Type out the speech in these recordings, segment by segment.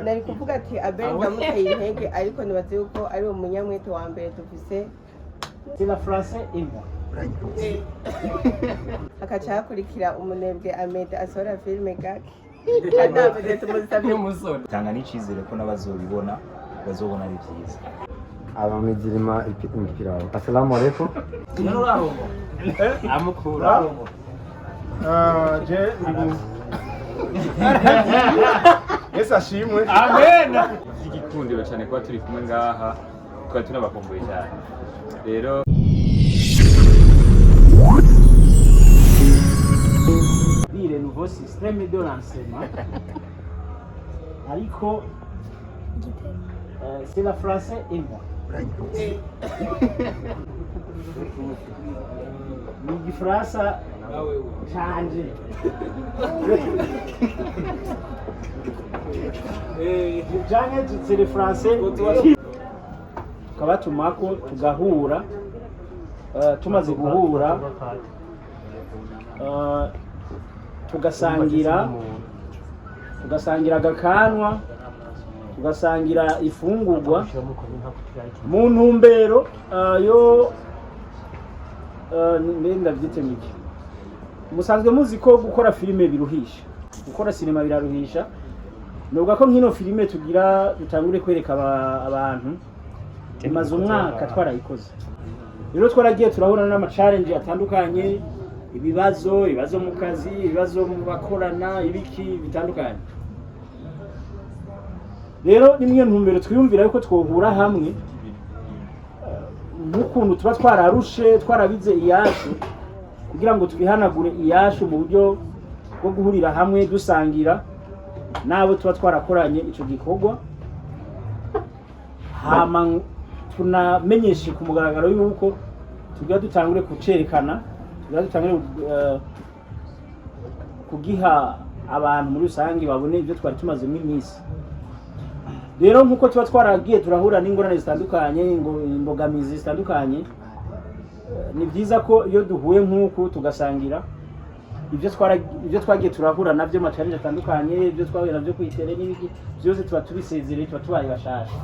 nari kuvuga ati Abel ndamuteye intege ariko nibaze yuko ari umunyamwete wa mbere dufise. C'est la français et moi. Hakaca hakurikira umunebwe Ahmed asohora filime gake. Adavuze tumusabye umusore. Tanga n'icizere ko n'abazobibona bazobona ari byiza. Abamizirima ipirawo. Assalamu alaikum. Nuraho. Amukura. Je Yesu ashimwe. Amen. Igikundiro cyane kuba turi kumwe ngaha twari tunabakumbuye cyane. Rero le nouveau système de l'enseignement. Ariko c'est la français et moi. Ni Gifaransa canje. Janye c'est le français. Kabatumako tugahura tumaze guhura tugasangira agakanwa tugasangira ifungurwa mu ntumbero yo nenda byite miki musanzwe muzi ko gukora filime biruhisha gukora sinema biraruhisha nubwo ko nkino filime tugira dutangure kwereka abantu imaze umwaka twarayikoze rero twaragiye turahura n'ama challenge atandukanye ibibazo mu kazi ibibazo mu bakorana ibiki bitandukanye rero nimwe ntumbero twiyumvira yuko twohura hamwe n'ukuntu tuba twararushe twarabize iyashu kugira ngo twihanagure iyashu mu buryo bwo guhurira hamwe dusangira nabo tuba twarakoranye ico gikorwa hama tunamenyeshe ku mugaragaro yuko tugira dutangure kucerekana tugira kugiha abantu muri rusange babone ibyo twari tumaze mu minsi rero nkuko tuba twaragiye turahura n'ingorane zitandukanye imbogamizi zitandukanye ni byiza ko iyo duhuye nk'uku tugasangira ibyo twagiye turahura nabyo mu challenge atandukanye ibyo twahuye nabyo kwitere n'ibiki byose tuba tubisezereye tuba tubaye bashasha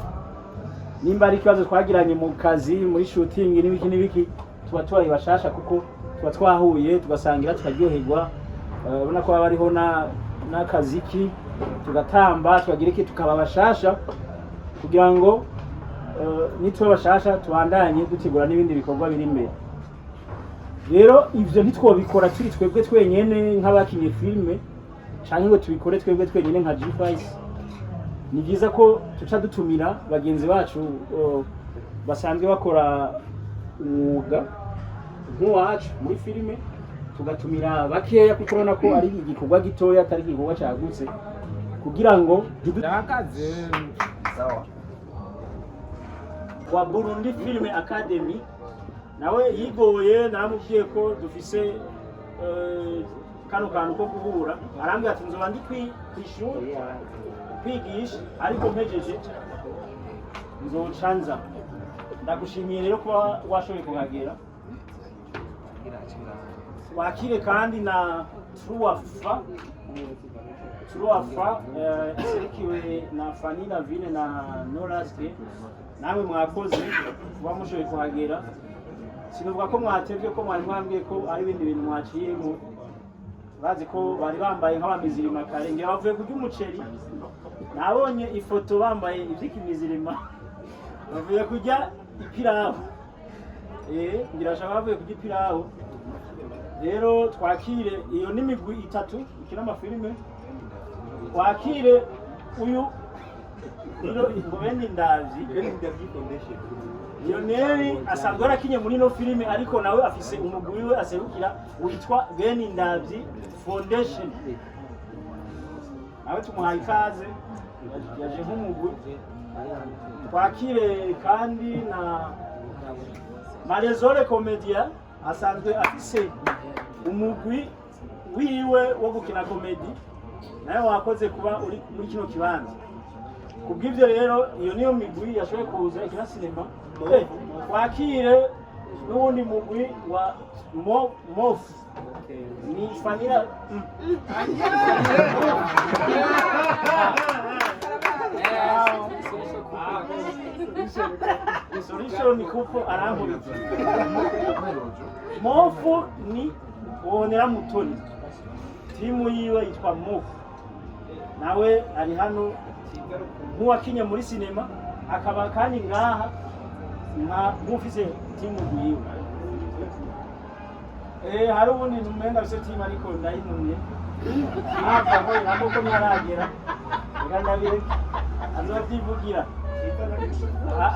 nimba ari ikibazo twagiranye mu kazi muri shooting n'ibiki tuba tubaye bashasha kuko tuba twahuye tugasangira tukaryoherwa ubona ko bariho n'akaziki tugatamba tukagira iki tukaba bashasha kugira ngo nitwe bashasha tubandanye dutegura n'ibindi bikorwa biri imbere rero ivyo ntitwobikora turi twebwe twenyene nk'abakinye filme canke ngo tubikore twebwe twenyene nka G5 ni byiza ko tuca dutumira bagenzi bacu basanzwe bakora umwuga nk'uwacu muri filime tugatumira bakeya kuko urabona ko ari igikorwa gitoya atari igikorwa cyagutse kugira ngo Ndakaze. sawa wa Burundi Film Academy nawe yigoye naramubwiye ko dufise kano kantu ko guhura arambwira ati nzoba ndi kwishuri kwigisha ariko mpejeje nzocanza ndagushimiye rero kuba washoboye kuhagera wakire kandi na Truafa serikiwe na Fanina Vine na Noraste namwe mwakoze kuba mushoboye kuhagera sinuvuga ko mwatevye ko mwari mwambwiye ko ari ibindi bintu mwaciyemo bazi ko bari bambaye nk'abamizirima kare ngira bavuye kurya umuceri nabonye ifoto bambaye ivy'ikimizirima bavuye kurya ipirawu ngira shaka bavuye kurya ipirawu rero twakire iyo n'imigwi itatu ikina amafilime twakire uyu rero Beni Ndavyi Foundation iyo neri asanzwe arakinye muri no filime ariko nawe afise umugwi we aserukira witwa Beni Ndavyi Foundation nawe tumuhaye ikaze yaje nk'umugwi twakire kandi na Marezore Comedia asanzwe afise umugwi wiwe wo gukina komedi nayo wakoze kuba uri muri kino kibanza kubw'ivyo rero iyo niyo migwi yashoboye kuza ikina sinema wakire n'ubundi mugwi wa Mof ni Fanira solution kuko arankuriza Mofu ni Wonera Mutoni, timu yiwe yitwa Mofu, nawe ari hano nk'uwakinye muri sinema akaba kandi ngaha nk'ufise timu yiwe. Hari ubundi numenga bise timu ariko ndayinumye ntabwo ntabwo ko ntaragera ngandabire azovyivugira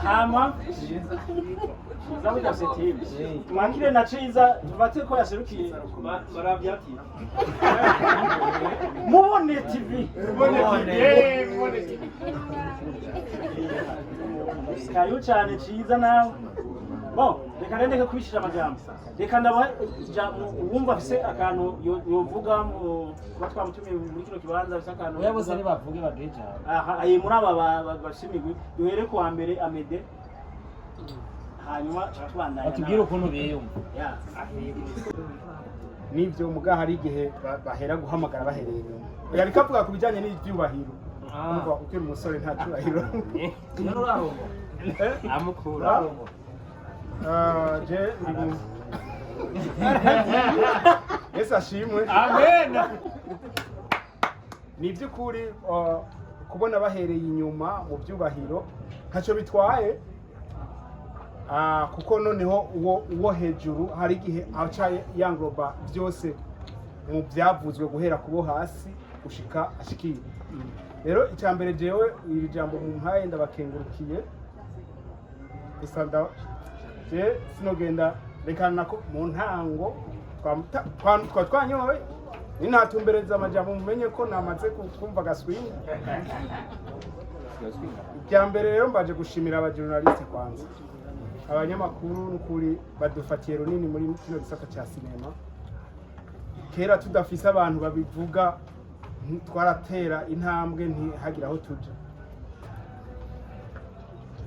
hama zabuja timu mwakire na Ciza tuvate ko yaserukiye baravyati mubone TV kayo cyane Ciza nawe bon reka ndeke kubishira amajambo reka ndabaha wumva afise akantu yovuga kuba twamutumiye muri kino kibanza afise akantu oya bose bavuge bageje aha ayi muri aba bashimigwe duhere ku wa mbere Amede hanyuma twandanya batubwire ukuntu biyumva nivyo mugaha ari igihe bahera guhamagara bahereye yari kavuga ku bijanye n'ivyubahiro umva ukiri umusore nta cyubahiro amukura je Yesu ashimwe amen ni by'ukuri kubona bahereye inyuma mu byubahiro ntacyo bitwaye kuko noneho uwo hejuru hari igihe acaye yangloba byose mu byavuzwe guhera kubo hasi gushika ashikira. Rero icyambere jewe iri jambo mu mpaye ndabakengurukiye isanda je sinogenda rekana ko mu ntango twanyoye ni ntatumbereza amajambo mumenye ko namaze kumva gaswingi. Icyambere rero mbaje gushimira abajournaliste kwanza, abanyamakuru n'ukuri badufatiye runini muri kino gisata cya sinema. Kera tudafise abantu babivuga twaratera intambwe ntihagira aho tuja.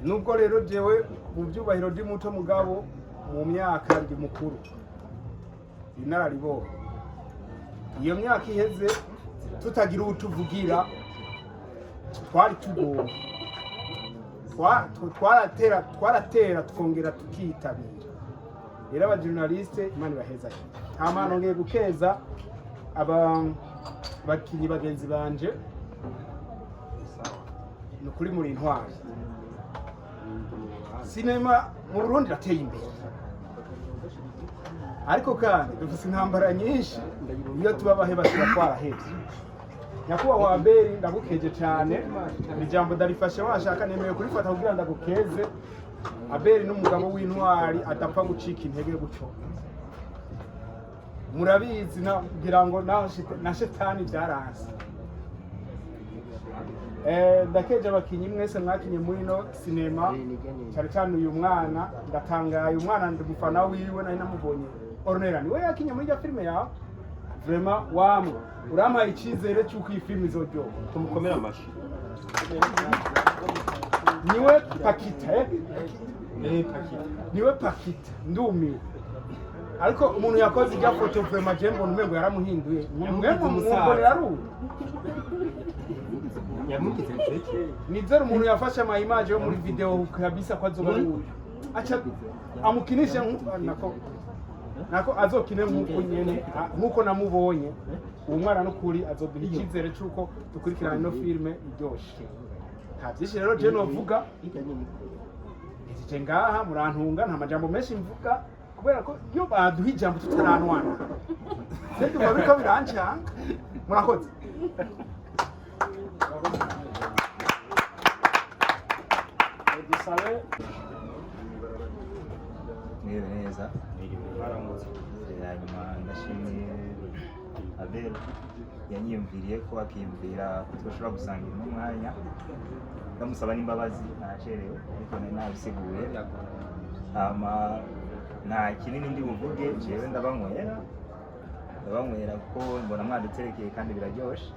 Nubwo rero jewe mu byubahiro ndi muto mugabo mu myaka ndi mukuru inararibonye. Iyo myaka iheze tutagira utuvugira twari tugoye, twaratera tukongera tukitabira. Rero abajournaliste Imana ibaheza nta mpano ngiye gukeza abakinyi bagenzi banje nukuri muri intwari. Sinema mu Burundi rateye imbere, ariko kandi dufite intambara nyinshi. Iyo tubabahe bashira twaraheze. Nyakubahwa Abeli ndagukeje cyane, ijambo darifashe washaka nemeye kurifata kugira ndagukeze. Abeli n'umugabo w'intwari atapfa gucika intege guco. Murabizi ngira ngo na shetani byaranze. Ndakeje abakinyi mwese mwakinye muri no sinema cyane cyane uyu mwana. Ndatangaye umwana ndumufana wiwe nari namubonye Ornella niwe yakinye muri ya filime yawe. Vraiment wamwe urampaye icyizere cy'uko iyi filime izoryoha. Tumukomera amashi. Niwe Pakita niwe Pakita ndumiwe. Ariko umuntu yakoze ijya foto vraiment je mbona umengo yaramuhinduye. Mwemwe mumbonera ari yamugize nseke nizera umuntu yafashe ama image yo muri video kabisa kwa zoba uyu acha amukinisha nako azokine nkuko nyene nkuko namubonye. Uwo mwana n'ukuri azoduha icyizere cy'uko dukurikirana ino filime iryoshe. Nta byinshi rero je novuga ngaha murantunga nta majambo menshi mvuga kubera ko iyo baduha ijambo tutaranwana sendo babiko biranca murakoze. dusabe Mwiriwe neza. Hanyuma ndashimiye Abel yanyiyumviriye ko akiyumvira ko twashobora gusangira n'umwanya. Ndamusaba n'imbabazi nacerewe ariko nari nabisiguye. Nta kinini ndi buvuge, jewe ndabanywera ko mbona mwaduterekeye kandi biraryoshe.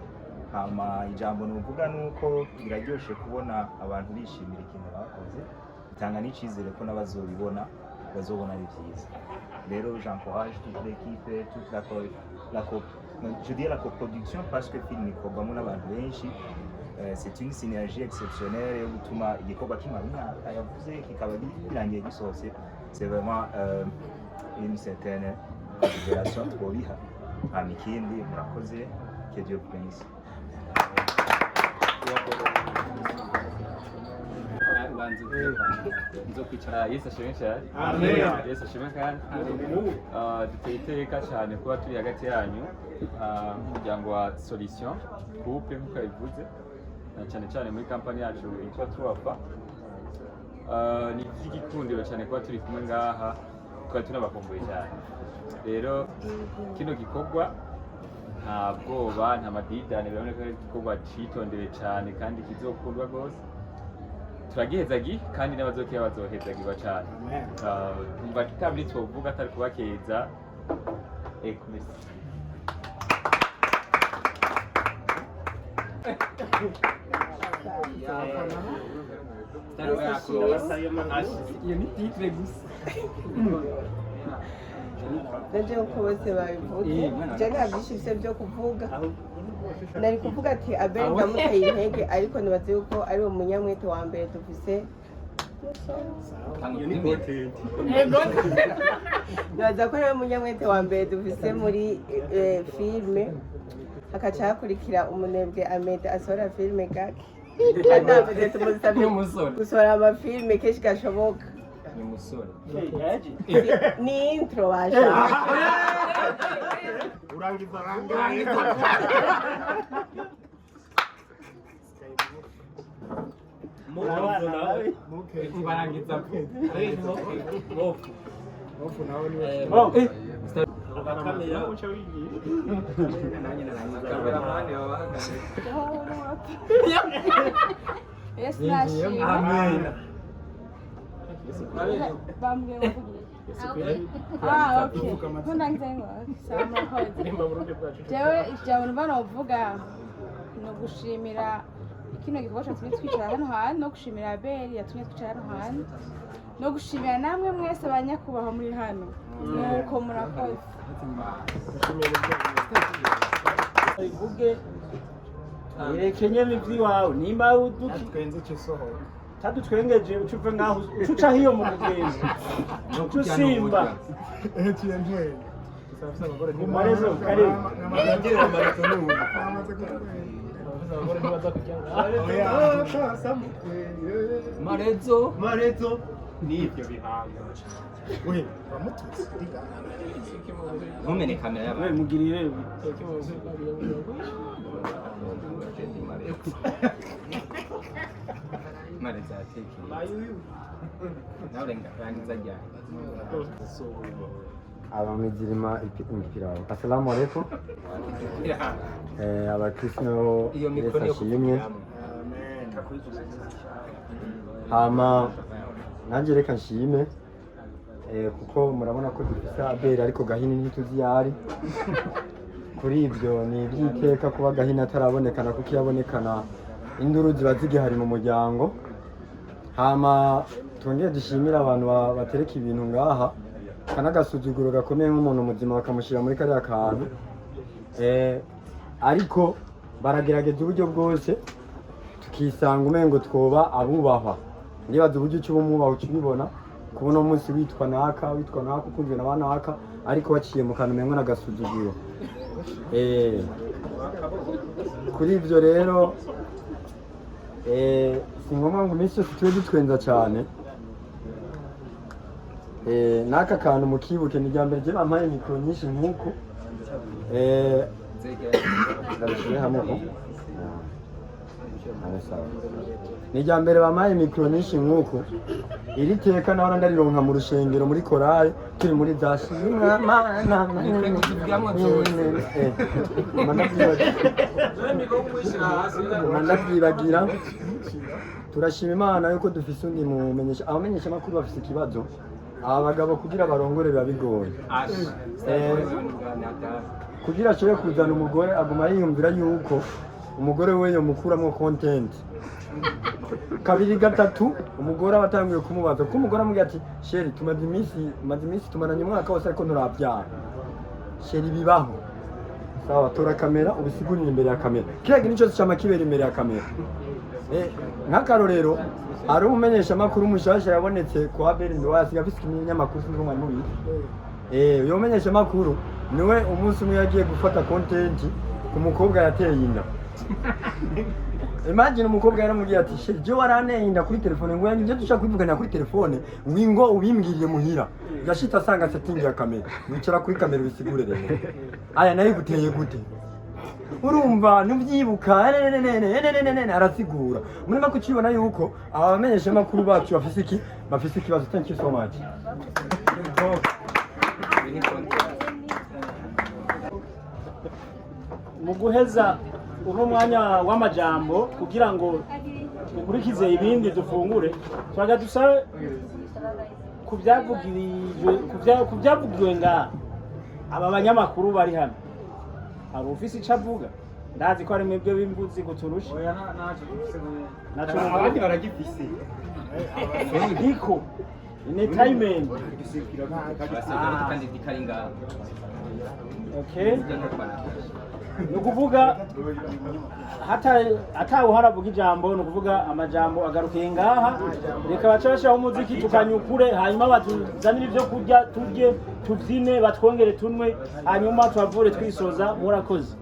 Ijambo nuvuga nuko biraryoshe kubona abantu bishimira ikintu bakoze, bitanga n'icyizere ko n'abazobibona bazobona ari byiza. Rero j'encourage toute l'équipe, toute la coproduction parce que film ikorwamo n'abantu benshi. c'est une synergie exceptionnelle yo gutuma igikorwa kimara imyaka yavuze kikaba birangiye gisohotse. C'est vraiment une certaine considération twobiha hama ikindi murakoze, que Dieu vous bénisse. nzo kwicara. Yesu ashimwe cyane. Amen. Yesu ashimwe kandi duteye iteka cyane kuba turi hagati yanyu nk'umuryango wa Solution Couple nk'uko yabivuze, na cyane cyane muri kampani yacu yitwa Tuwafa. Ni iby'igikundiro cyane kuba turi kumwe ngaha, twari tunabakumbuye cyane. Rero kino gikorwa nta bwoba nta madidane, biraboneka ko ari igikorwa citondewe cyane kandi kizokundwa rwose. Turagihezagi kandi n'abazokera bazohezagirwa cyane. Umva kitabiri twovuga atari kubakeza ekumesi. iyo ni titre gusa. Ndaje uko bose babivuze, je nta byinshi bise byo kuvuga. Nari kuvuga ati Abel ndamuteye intege, ariko nibaze yuko ari umunyamwete wa mbere dufise. Nibaza ko ari umunyamwete wa mbere dufise muri filime, hakaca hakurikira umunebwe Amede asohora filime gake. Kandi Amede tumusabye gusohora amafilime kenshi gashoboka. Ni umusore. Ni intro washa. Urangiza Barangiza Hofu nawe ni Yes, nashimye. Amen. Bambwiye mvugiye. Okay. Ntundangize ngo sawa murakoze. Jewe ijambo numva novuga no gushimira kino gikorwa cyatumye twicara hano hantu, no gushimira Abel yatumye twicara hano hantu, no gushimira namwe mwese abanyakubaho muri hano. Nuko murakoze. ivuge yerekenye mivyi wawe nimba uduki twenze cisohora. tadutwengeje ucuve ngaho ucuca hiyo mu mugenzi ucusimba Etienne. Sasa abagore ni Marezo, karibu. Namaze marato n'ubu. Marezo nibyo bihanga. We, bamututse. Ntumene kamera we y'abantu. mugirire Marezo atekeye. Nawe ngarangiza ryari. abamizirima ipirawo. Assalamu alaikum. Abakristo nabo Iyo Yesu mikoro yo ashimwe. kuvuga. Hama nanjye reka nshime kuko murabona ko dufite Abel ariko Gahini ntituzi yari. Kuri ibyo ni iby'iteka kuba Gahini atarabonekana, kuko yabonekana induru ziba zigihari mu muryango. Hama twongere dushimira abantu batereka ibintu ngaha, kanagasuzuguro gakomeye nk'umuntu muzima bakamushyira muri kariya kantu. Ariko baragerageza uburyo bwose tukisanga umengo twoba abubahwa. Ndibaza uburyo uca ubumwubaha uca ubibona, kuba uno munsi witwa naka ukunzwe na banaka, ariko waciye mu kantu umengo n'agasuzuguro. Kuri ibyo rero si ngombwa ngo iminsi yose tube dutwenza cyane. N'aka kantu mukibuke ni irya mbere rye bampaye mikoro nyinshi nk'uku. Ndabishyire hamwe ko ni irya mbere bampaye mikoro nyinshi nk'uku. Iri teka naho ndarironka mu rushengero muri korali turi muri za shima ndabyibagira. Turashima Imana yuko dufise undi mumenyesha. Abamenyesha makuru bafise ikibazo, aba bagabo kugira barongore biba bigoye. Kugira ashobore kuzana umugore aguma yiyumvira yuko umugore we yomukuramo content. Kabiri gatatu umugore abatangiye kumubaza kuko umugore amubwira ati sheri tumaze iminsi tumaranye umwaka wose ariko nturabyara. Sheri bibaho sawa tora kamera ubisigurire imbere ya kamera kiriya kintu cyose cyama kibera imbere ya kamera nk'akarorero hari umumenyesha makuru mushasha yabonetse kwa Abel Nduwasi afite ikinyamakuru sinzi ngo mubi uyo mumenyesha makuru niwe umunsi umwe yagiye gufata content ku mukobwa yateye inda imagine umukobwa yaramubwiye ati she je waraneye inda kuri telefone ngo yanjye dushaka kwivugana kuri telefone wingo ubimbwiriye muhira yashita asanga setting ya kamera wicara kuri kamera bisigure rero aya nayo guteye gute urumva nubyibuka arasigura muri make ukibona yuko abamenyesha makuru bacu bafise ikibazo. Thank you so much. mu guheza uno mwanya w'amajambo kugira ngo dukurikize ibindi dufungure twaga dusabe kubyavugiwe ngaha aba banyamakuru bari hano hari ufise icyo avuga ndazi ko ari mwebwe b'imbuzi kuturusha naco abandi baragifise ndiko entertainment okay ni ukuvuga hatawe haravuga ijambo ni ukuvuga amajambo agarukiye ngaha reka baca bashyiraho umuziki tukanyukure hanyuma batuzanire ibyo kurya turye tubyine batwongere tunwe hanyuma tuhavure twisoza murakoze.